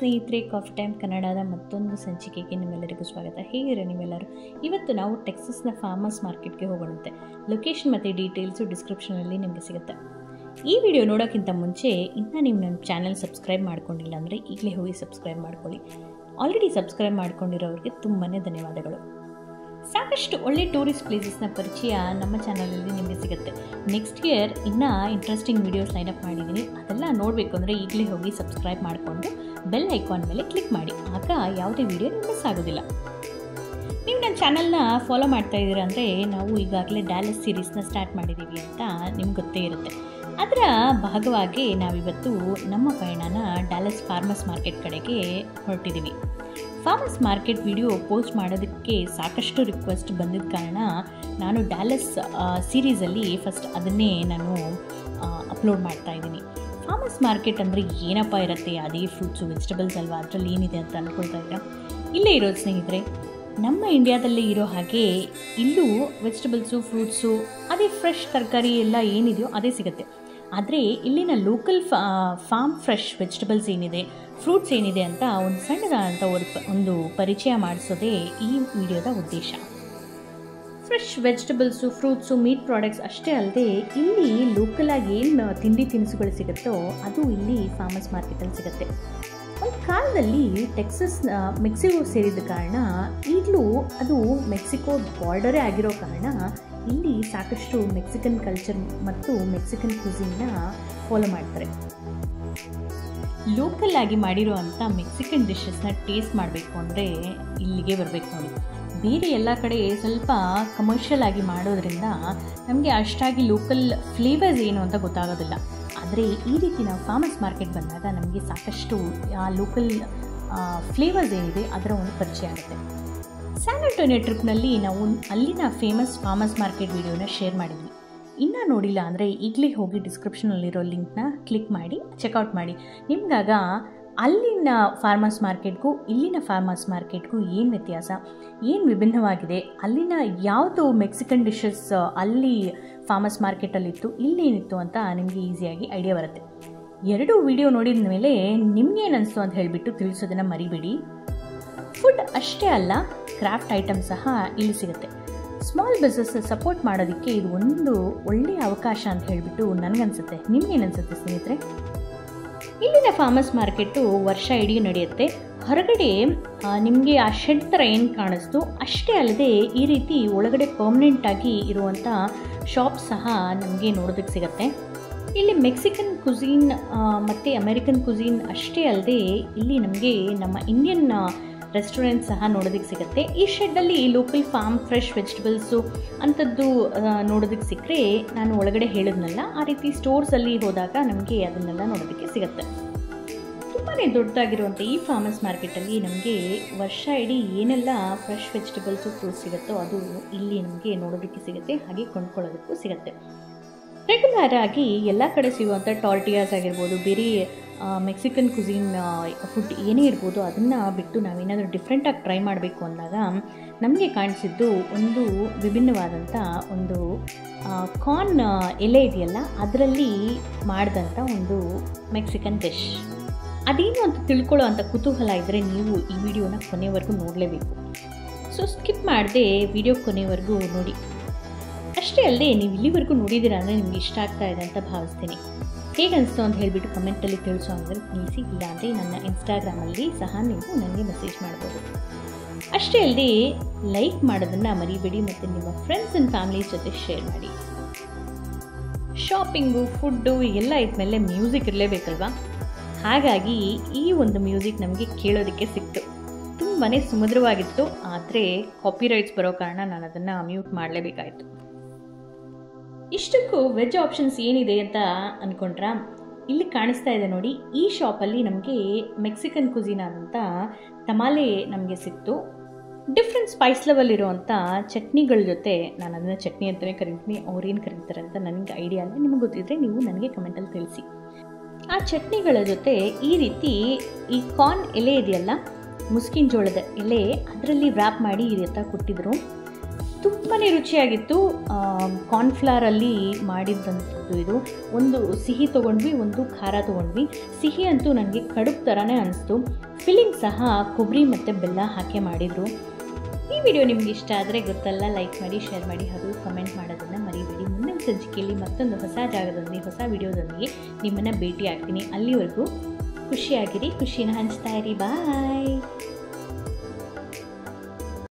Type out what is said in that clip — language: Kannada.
ಸ್ನೇಹಿತರೆ, ಕಾಫಿ ಟೈಮ್ ಕನ್ನಡದ ಮತ್ತೊಂದು ಸಂಚಿಕೆಗೆ ನಿಮ್ಮೆಲ್ಲರಿಗೂ ಸ್ವಾಗತ. ಹೇಗಿರೋ ನೀವೆಲ್ಲರೂ? ಇವತ್ತು ನಾವು ಟೆಕ್ಸಸ್ನ ಫಾರ್ಮರ್ಸ್ ಮಾರ್ಕೆಟ್ಗೆ ಹೋಗೋಣಂತೆ. ಲೊಕೇಶನ್ ಮತ್ತು ಡೀಟೇಲ್ಸು ಡಿಸ್ಕ್ರಿಪ್ಷನಲ್ಲಿ ನಿಮಗೆ ಸಿಗುತ್ತೆ. ಈ ವಿಡಿಯೋ ನೋಡೋಕ್ಕಿಂತ ಮುಂಚೆ ಇನ್ನೂ ನೀವು ನನ್ನ ಚಾನಲ್ ಸಬ್ಸ್ಕ್ರೈಬ್ ಮಾಡ್ಕೊಂಡಿಲ್ಲ ಅಂದರೆ ಈಗಲೇ ಹೋಗಿ ಸಬ್ಸ್ಕ್ರೈಬ್ ಮಾಡ್ಕೊಳ್ಳಿ. ಆಲ್ರೆಡಿ ಸಬ್ಸ್ಕ್ರೈಬ್ ಮಾಡ್ಕೊಂಡಿರೋರಿಗೆ ತುಂಬಾ ಧನ್ಯವಾದಗಳು. ಸಾಕಷ್ಟು ಒಳ್ಳೆ ಟೂರಿಸ್ಟ್ ಪ್ಲೇಸಸ್ನ ಪರಿಚಯ ನಮ್ಮ ಚಾನಲಲ್ಲಿ ನಿಮಗೆ ಸಿಗುತ್ತೆ. ನೆಕ್ಸ್ಟ್ ಇಯರ್ ಇನ್ನೂ ಇಂಟ್ರೆಸ್ಟಿಂಗ್ ವೀಡಿಯೋಸ್ ಲೈನಪ್ ಮಾಡಿದ್ದೀನಿ. ಅದೆಲ್ಲ ನೋಡಬೇಕು ಅಂದರೆ ಈಗಲೇ ಹೋಗಿ ಸಬ್ಸ್ಕ್ರೈಬ್ ಮಾಡಿಕೊಂಡು ಬೆಲ್ ಐಕಾನ್ ಮೇಲೆ ಕ್ಲಿಕ್ ಮಾಡಿ. ಆಗ ಯಾವುದೇ ವಿಡಿಯೋ ಮಿಸ್ ಆಗೋದಿಲ್ಲ. ನೀವು ನನ್ನ ಚಾನಲ್ನ ಫಾಲೋ ಮಾಡ್ತಾ ಇದ್ದೀರಾ ಅಂದರೆ ನಾವು ಈಗಾಗಲೇ ಡ್ಯಾಲಸ್ ಸೀರೀಸ್ನ ಸ್ಟಾರ್ಟ್ ಮಾಡಿದ್ದೀವಿ ಅಂತ ನಿಮ್ಗೆ ಗೊತ್ತೇ ಇರುತ್ತೆ. ಅದರ ಭಾಗವಾಗಿ ನಾವಿವತ್ತು ನಮ್ಮ ಪಯಣನ ಡ್ಯಾಲಸ್ ಫಾರ್ಮರ್ಸ್ ಮಾರ್ಕೆಟ್ ಕಡೆಗೆ ಹೊರಟಿದ್ದೀವಿ. ಫಾರ್ಮರ್ಸ್ ಮಾರ್ಕೆಟ್ ವಿಡಿಯೋ ಪೋಸ್ಟ್ ಮಾಡೋದಕ್ಕೆ ಸಾಕಷ್ಟು ರಿಕ್ವೆಸ್ಟ್ ಬಂದಿದ್ದ ಕಾರಣ ನಾನು ಡ್ಯಾಲಸ್ ಸೀರೀಸಲ್ಲಿ ಫಸ್ಟ್ ಅದನ್ನೇ ನಾನು ಅಪ್ಲೋಡ್ ಮಾಡ್ತಾ ಇದ್ದೀನಿ. ಫಾರ್ಮರ್ಸ್ ಮಾರ್ಕೆಟ್ ಅಂದರೆ ಏನಪ್ಪ ಇರುತ್ತೆ, ಅದೇ ಫ್ರೂಟ್ಸು ವೆಜಿಟಬಲ್ಸ್ ಅಲ್ವಾ, ಅದರಲ್ಲಿ ಏನಿದೆ ಅಂತ ಅಂದ್ಕೊಳ್ತಾ ಇದ್ದೀರಾ? ಇಲ್ಲೇ ಇರೋದು ಸ್ನೇಹಿತರೆ, ನಮ್ಮ ಇಂಡಿಯಾದಲ್ಲೇ ಇರೋ ಹಾಗೆ ಇಲ್ಲೂ ವೆಜಿಟಬಲ್ಸು ಫ್ರೂಟ್ಸು ಅದೇ ಫ್ರೆಶ್ ತರಕಾರಿ ಎಲ್ಲ ಏನಿದೆಯೋ ಅದೇ ಸಿಗುತ್ತೆ. ಆದರೆ ಇಲ್ಲಿನ ಲೋಕಲ್ ಫಾರ್ಮ್ ಫ್ರೆಶ್ ವೆಜಿಟಬಲ್ಸ್ ಏನಿದೆ, ಫ್ರೂಟ್ಸ್ ಏನಿದೆ ಅಂತ ಒಂದು ಸಣ್ಣದಾದಂಥ ಒಂದು ಪರಿಚಯ ಮಾಡಿಸೋದೇ ಈ ವಿಡಿಯೋದ ಉದ್ದೇಶ. ಫ್ರೆಶ್ ವೆಜಿಟಬಲ್ಸು, ಫ್ರೂಟ್ಸು, ಮೀಟ್ ಪ್ರಾಡಕ್ಟ್ಸ್ ಅಷ್ಟೇ ಅಲ್ಲದೆ ಇಲ್ಲಿ ಲೋಕಲಾಗಿ ಏನು ತಿಂಡಿ ತಿನಿಸುಗಳು ಸಿಗುತ್ತೋ ಅದು ಇಲ್ಲಿ ಫಾರ್ಮರ್ಸ್ ಮಾರ್ಕೆಟಲ್ಲಿ ಸಿಗುತ್ತೆ. ಒಂದು ಕಾಲದಲ್ಲಿ ಟೆಕ್ಸಸ್ ಮೆಕ್ಸಿಕೋ ಸೇರಿದ ಕಾರಣ ಈಗಲೂ ಅದು ಮೆಕ್ಸಿಕೋ ಬಾರ್ಡರೇ ಆಗಿರೋ ಕಾರಣ ಇಲ್ಲಿ ಸಾಕಷ್ಟು ಮೆಕ್ಸಿಕನ್ ಕಲ್ಚರ್ ಮತ್ತು ಮೆಕ್ಸಿಕನ್ ಕ್ಯೂಸಿನ್ನ ಫಾಲೋ ಮಾಡ್ತಾರೆ. ಲೋಕಲ್ ಆಗಿ ಮಾಡಿರೋ ಅಂಥ ಮೆಕ್ಸಿಕನ್ ಡಿಶಸ್ನ ಟೇಸ್ಟ್ ಮಾಡಬೇಕು ಅಂದರೆ ಇಲ್ಲಿಗೆ ಬರಬೇಕು ನೋಡಿ. ಬೇರೆ ಎಲ್ಲ ಕಡೆ ಸ್ವಲ್ಪ ಕಮರ್ಷಿಯಲ್ ಆಗಿ ಮಾಡೋದ್ರಿಂದ ನಮಗೆ ಅಷ್ಟಾಗಿ ಲೋಕಲ್ ಫ್ಲೇವರ್ಸ್ ಏನು ಅಂತ ಗೊತ್ತಾಗೋದಿಲ್ಲ. ಆದರೆ ಈ ರೀತಿ ನಾವು ಫಾರ್ಮರ್ಸ್ ಮಾರ್ಕೆಟ್ ಬಂದಾಗ ನಮಗೆ ಸಾಕಷ್ಟು ಆ ಲೋಕಲ್ ಫ್ಲೇವರ್ಸ್ ಏನಿದೆ ಅದರ ಒಂದು ಪರಿಚಯ ಆಗುತ್ತೆ. ಸ್ಯಾನ್ ಆಂಟೋನಿಯೋ ಟ್ರಿಪ್ನಲ್ಲಿ ನಾವು ಅಲ್ಲಿನ ಫೇಮಸ್ ಫಾರ್ಮರ್ಸ್ ಮಾರ್ಕೆಟ್ ವಿಡಿಯೋನ ಶೇರ್ ಮಾಡಿದ್ವಿ. ಇನ್ನೂ ನೋಡಿಲ್ಲ ಅಂದರೆ ಈಗಲೇ ಹೋಗಿ ಡಿಸ್ಕ್ರಿಪ್ಷನಲ್ಲಿರೋ ಲಿಂಕ್ನ ಕ್ಲಿಕ್ ಮಾಡಿ ಚೆಕ್ಔಟ್ ಮಾಡಿ. ನಿಮಗಾಗ ಅಲ್ಲಿನ ಫಾರ್ಮರ್ಸ್ ಮಾರ್ಕೆಟ್ಗೂ ಇಲ್ಲಿನ ಫಾರ್ಮರ್ಸ್ ಮಾರ್ಕೆಟ್ಗೂ ಏನು ವ್ಯತ್ಯಾಸ, ಏನು ವಿಭಿನ್ನವಾಗಿದೆ, ಅಲ್ಲಿನ ಯಾವುದು ಮೆಕ್ಸಿಕನ್ ಡಿಶಸ್ ಅಲ್ಲಿ ಫಾರ್ಮರ್ಸ್ ಮಾರ್ಕೆಟಲ್ಲಿತ್ತು, ಇಲ್ಲೇನಿತ್ತು ಅಂತ ನಿಮಗೆ ಈಸಿಯಾಗಿ ಐಡಿಯಾ ಬರುತ್ತೆ. ಎರಡೂ ವಿಡಿಯೋ ನೋಡಿದ ಮೇಲೆ ನಿಮ್ಗೇನು ಅನಿಸ್ತು ಅಂತ ಹೇಳಿಬಿಟ್ಟು ತಿಳಿಸೋದನ್ನು ಮರಿಬೇಡಿ. ಫುಡ್ ಅಷ್ಟೇ ಅಲ್ಲ, ಕ್ರಾಫ್ಟ್ ಐಟಮ್ ಸಹ ಇಲ್ಲಿ ಸಿಗುತ್ತೆ. ಸ್ಮಾಲ್ ಬಿಸ್ನೆಸ್ ಸಪೋರ್ಟ್ ಮಾಡೋದಕ್ಕೆ ಇದು ಒಂದು ಒಳ್ಳೆಯ ಅವಕಾಶ ಅಂತ ಹೇಳಿಬಿಟ್ಟು ನನಗನ್ಸುತ್ತೆ. ನಿಮ್ಗೇನನ್ಸುತ್ತೆ ಸ್ನೇಹಿತರೆ? ಇಲ್ಲಿನ ಫಾರ್ಮರ್ಸ್ ಮಾರ್ಕೆಟು ವರ್ಷ ಇಡೀ ನಡೆಯುತ್ತೆ. ಹೊರಗಡೆ ನಿಮಗೆ ಆ ಶೆಡ್ ಥರ ಏನು ಕಾಣಿಸ್ತು ಅಷ್ಟೇ ಅಲ್ಲದೆ ಈ ರೀತಿ ಒಳಗಡೆ ಪರ್ಮನೆಂಟಾಗಿ ಇರುವಂಥ ಶಾಪ್ ಸಹ ನಮಗೆ ನೋಡೋದಕ್ಕೆ ಸಿಗುತ್ತೆ. ಇಲ್ಲಿ ಮೆಕ್ಸಿಕನ್ ಕುಝೀನ್ ಮತ್ತು ಅಮೆರಿಕನ್ ಕುಝೀನ್ ಅಷ್ಟೇ ಅಲ್ಲದೆ ಇಲ್ಲಿ ನಮಗೆ ನಮ್ಮ ಇಂಡಿಯನ್ ರೆಸ್ಟೋರೆಂಟ್ ಸಹ ನೋಡೋದಕ್ಕೆ ಸಿಗುತ್ತೆ. ಈ ಶೆಡ್ಡಲ್ಲಿ ಲೋಕಲ್ ಫಾರ್ಮ್ ಫ್ರೆಶ್ ವೆಜಿಟಬಲ್ಸು ಅಂಥದ್ದು ನೋಡೋದಕ್ಕೆ ಸಿಕ್ಕರೆ ನಾನು ಒಳಗಡೆ ಹೇಳಿದ್ನಲ್ಲ ಆ ರೀತಿ ಸ್ಟೋರ್ಸಲ್ಲಿ ಹೋದಾಗ ನಮಗೆ ಅದನ್ನೆಲ್ಲ ನೋಡೋದಕ್ಕೆ ಸಿಗುತ್ತೆ. ತುಂಬಾ ದೊಡ್ಡದಾಗಿರುವಂಥ ಈ ಫಾರ್ಮರ್ಸ್ ಮಾರ್ಕೆಟಲ್ಲಿ ನಮಗೆ ವರ್ಷ ಇಡೀ ಏನೆಲ್ಲ ಫ್ರೆಶ್ ವೆಜಿಟಬಲ್ಸು ಫ್ರೂಟ್ಸ್ ಸಿಗುತ್ತೋ ಅದು ಇಲ್ಲಿ ನಮಗೆ ನೋಡೋದಕ್ಕೆ ಸಿಗುತ್ತೆ, ಹಾಗೆ ಕೊಂಡ್ಕೊಳ್ಳೋದಕ್ಕೂ ಸಿಗುತ್ತೆ. ರೆಗ್ಯುಲರ್ ಆಗಿ ಎಲ್ಲ ಕಡೆ ಸಿಗುವಂಥ ಟಾರ್ಟಿಯಾಸ್ ಆಗಿರ್ಬೋದು, ಬೇರೆ ಮೆಕ್ಸಿಕನ್ ಕುಝೀನ್ ಫುಡ್ ಏನೇ ಇರ್ಬೋದು ಅದನ್ನು ಬಿಟ್ಟು ನಾವೇನಾದರೂ ಡಿಫ್ರೆಂಟಾಗಿ ಟ್ರೈ ಮಾಡಬೇಕು ಅಂದಾಗ ನಮಗೆ ಕಾಣಿಸಿದ್ದು ಒಂದು ವಿಭಿನ್ನವಾದಂಥ ಒಂದು ಕಾರ್ನ್ ಎಲೆ ಇದೆಯಲ್ಲ ಅದರಲ್ಲಿ ಮಾಡಿದಂಥ ಒಂದು ಮೆಕ್ಸಿಕನ್ ಡಿಶ್. ಅದೇನು ಅಂತ ತಿಳ್ಕೊಳ್ಳೋ ಅಂಥ ಕುತೂಹಲ ಇದ್ದರೆ ನೀವು ಈ ವಿಡಿಯೋನ ಕೊನೆವರೆಗೂ ನೋಡಲೇಬೇಕು. ಸೊ ಸ್ಕಿಪ್ ಮಾಡದೆ ವಿಡಿಯೋ ಕೊನೆವರೆಗೂ ನೋಡಿ. ಅಷ್ಟೇ ಅಲ್ಲದೆ ನೀವು ಇಲ್ಲಿವರೆಗೂ ನೋಡಿದ್ದೀರಾ ಅಂದರೆ ನಿಮ್ಗೆ ಇಷ್ಟ ಆಗ್ತಾ ಇದೆ ಅಂತ ಭಾವಿಸ್ತೀನಿ. ಹೇಗನ್ನಿಸ್ತು ಅಂತ ಹೇಳಿಬಿಟ್ಟು ಕಮೆಂಟಲ್ಲಿ ತಿಳಿಸೋ ಅಂದರೆ ತಿಳಿಸಿ, ಇಲ್ಲ ಅಂದರೆ ನನ್ನ ಇನ್ಸ್ಟಾಗ್ರಾಮಲ್ಲಿ ಸಹ ನೀವು ನನಗೆ ಮೆಸೇಜ್ ಮಾಡ್ಬೋದು. ಅಷ್ಟೇ ಅಲ್ಲದೆ ಲೈಕ್ ಮಾಡೋದನ್ನು ಮರಿಬೇಡಿ ಮತ್ತು ನಿಮ್ಮ ಫ್ರೆಂಡ್ಸ್ ಆ್ಯಂಡ್ ಫ್ಯಾಮಿಲೀಸ್ ಜೊತೆ ಶೇರ್ ಮಾಡಿ. ಶಾಪಿಂಗು, ಫುಡ್ಡು ಎಲ್ಲ ಇದ್ಮೇಲೆ ಮ್ಯೂಸಿಕ್ ಇರಲೇಬೇಕಲ್ವಾ? ಹಾಗಾಗಿ ಈ ಒಂದು ಮ್ಯೂಸಿಕ್ ನಮಗೆ ಕೇಳೋದಕ್ಕೆ ಸಿಕ್ತು. ತುಂಬಾ ಸುಮಧುರವಾಗಿತ್ತು. ಆದರೆ ಕಾಪಿರೈಟ್ಸ್ ಬರೋ ಕಾರಣ ನಾನು ಅದನ್ನು ಮ್ಯೂಟ್ ಮಾಡಲೇಬೇಕಾಯಿತು. ಇಷ್ಟಕ್ಕೂ ವೆಜ್ ಆಪ್ಷನ್ಸ್ ಏನಿದೆ ಅಂತ ಅಂದ್ಕೊಂಡ್ರಾ? ಇಲ್ಲಿ ಕಾಣಿಸ್ತಾ ಇದೆ ನೋಡಿ. ಈ ಶಾಪಲ್ಲಿ ನಮಗೆ ಮೆಕ್ಸಿಕನ್ ಕುಝೀನ್ ಆದಂಥ ತಮಾಲೆ ನಮಗೆ ಸಿಕ್ತು. ಡಿಫ್ರೆಂಟ್ ಸ್ಪೈಸ್ ಲೆವೆಲ್ ಇರೋವಂಥ ಚಟ್ನಿಗಳ ಜೊತೆ, ನಾನು ಅದನ್ನು ಚಟ್ನಿ ಅಂತಲೇ ಕರಿತೀನಿ, ಅವ್ರೇನು ಕರೀತಾರೆ ಅಂತ ನನಗೆ ಐಡಿಯಾ ಇಲ್ಲ. ನಿಮಗೆ ಗೊತ್ತಿದ್ದರೆ ನೀವು ನನಗೆ ಕಮೆಂಟಲ್ಲಿ ತಿಳಿಸಿ. ಆ ಚಟ್ನಿಗಳ ಜೊತೆ ಈ ರೀತಿ ಈ ಕಾರ್ನ್ ಎಲೆ ಇದೆಯಲ್ಲ, ಮುಸ್ಕಿನ ಜೋಳದ ಎಲೆ, ಅದರಲ್ಲಿ ವ್ರ್ಯಾಪ್ ಮಾಡಿ ಈ ರೀತಿ ಕೊಟ್ಟಿದ್ರು. ತುಂಬಾ ರುಚಿಯಾಗಿತ್ತು. ಕಾರ್ನ್ಫ್ಲವರಲ್ಲಿ ಮಾಡಿದ್ದಂಥದ್ದು ಇದು. ಒಂದು ಸಿಹಿ ತೊಗೊಂಡ್ವಿ, ಒಂದು ಖಾರ ತೊಗೊಂಡ್ವಿ. ಸಿಹಿ ಅಂತೂ ನನಗೆ ಕಡುಬು ಥರನೇ ಅನಿಸ್ತು. ಫಿಲ್ಲಿಂಗ್ ಸಹ ಕೊಬ್ಬರಿ ಮತ್ತು ಬೆಲ್ಲ ಹಾಕಿ ಮಾಡಿದರು. ಈ ವಿಡಿಯೋ ನಿಮ್ಗೆ ಇಷ್ಟ ಆದರೆ ಗೊತ್ತಲ್ಲ, ಲೈಕ್ ಮಾಡಿ, ಶೇರ್ ಮಾಡಿ ಹಾಗೂ ಕಮೆಂಟ್ ಮಾಡೋದನ್ನು ಮರಿಬೇಡಿ. ಮುಂದಿನ ಸಂಚಿಕೆಯಲ್ಲಿ ಮತ್ತೊಂದು ಹೊಸ ಜಾಗದೊಂದಿಗೆ ಹೊಸ ವಿಡಿಯೋದೊಂದಿಗೆ ನಿಮ್ಮನ್ನು ಭೇಟಿ ಆಗ್ತೀನಿ. ಅಲ್ಲಿವರೆಗೂ ಖುಷಿಯಾಗಿರಿ, ಖುಷಿನ ಹಂಚ್ತಾ ಇರಿ. ಬಾಯ್.